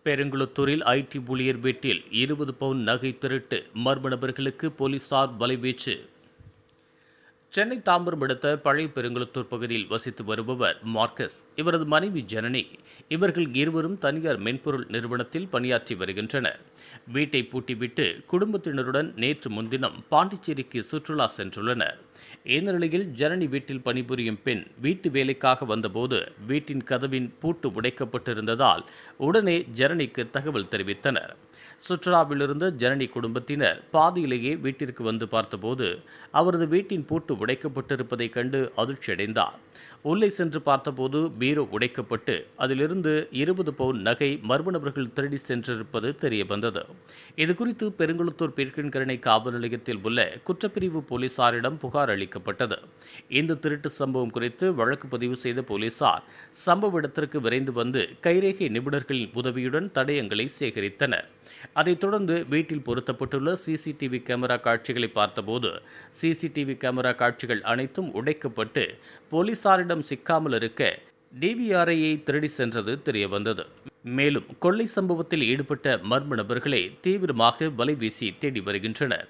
பெருங்குளத்தூரில் ID ஊழியர் வீட்டில் 20 பவுன் நகை திருட்டு, மர்ம நபர்களுக்கு போலீசார் வலைவீச்சு. சென்னை தாம்பரம் அடுத்த பழைய பெருங்குளத்தூர் பகுதியில் வசித்து வருபவர் மார்க்கஸ், இவரது மனைவி ஜனனி. இவர்கள் இருவரும் தனியார் மென்பொருள் நிறுவனத்தில் பணியாற்றி வருகின்றனர். வீட்டை பூட்டிவிட்டு குடும்பத்தினருடன் நேற்று முன்தினம் பாண்டிச்சேரிக்கு சுற்றுலா சென்றுள்ளனர். இந்த நிலையில் ஜனனி வீட்டில் பணிபுரியும் பெண் வீட்டு வேலைக்காக வந்தபோது வீட்டின் கதவின் பூட்டு உடைக்கப்பட்டிருந்ததால் உடனே ஜனனிக்கு தகவல் தெரிவித்தனர். சுற்றுலாவிலிருந்த ஜனனி குடும்பத்தினர் பாதியிலேயே வீட்டிற்கு வந்து பார்த்தபோது அவரது வீட்டின் பூட்டு உடைக்கப்பட்டிருப்பதைக் கண்டு அதிர்ச்சியடைந்தார். உள்ளே சென்று பார்த்தபோது பீரோ உடைக்கப்பட்டு அதிலிருந்து 20 பவுன் நகை மர்ம நபர்கள் திருடி சென்றிருப்பது தெரிய வந்தது. இதுகுறித்து பெருங்குளத்தூர் பீர்க்கன்கரணை காவல் நிலையத்தில் உள்ள குற்றப்பிரிவு போலீசாரிடம் புகார் அளிக்கப்பட்டது. இந்த திருட்டு சம்பவம் குறித்து வழக்கு பதிவு செய்த போலீசார் சம்பவ இடத்திற்கு விரைந்து வந்து கைரேகை நிபுணர்களின் உதவியுடன் தடயங்களை சேகரித்தனர். அதைத் தொடர்ந்து வீட்டில் பொருத்தப்பட்டுள்ள சிசிடிவி கேமரா காட்சிகளை பார்த்தபோது சிசிடிவி கேமரா காட்சிகள் அனைத்தும் உடைக்கப்பட்டு போலீசாரிடம் சிக்காமல் இருக்க டிவிஆர்ஐயை திருடி சென்றது தெரியவந்தது. மேலும் கொள்ளை சம்பவத்தில் ஈடுபட்ட மர்ம நபர்களை தீவிரமாக வலைவீசி தேடி வருகின்றனர்.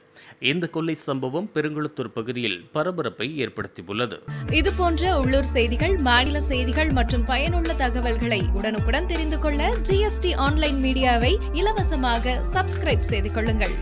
இந்த கொள்ளை சம்பவம் பெருங்குளத்தூர் பகுதியில் பரபரப்பை ஏற்படுத்தியுள்ளது. இதுபோன்ற உள்ளூர் செய்திகள், மாநில செய்திகள் மற்றும் பயனுள்ள தகவல்களை உடனுக்குடன் தெரிந்து கொள்ள GST ஆன்லைன் மீடியாவை இலவசமாக சப்ஸ்கிரைப் செய்து கொள்ளுங்கள்.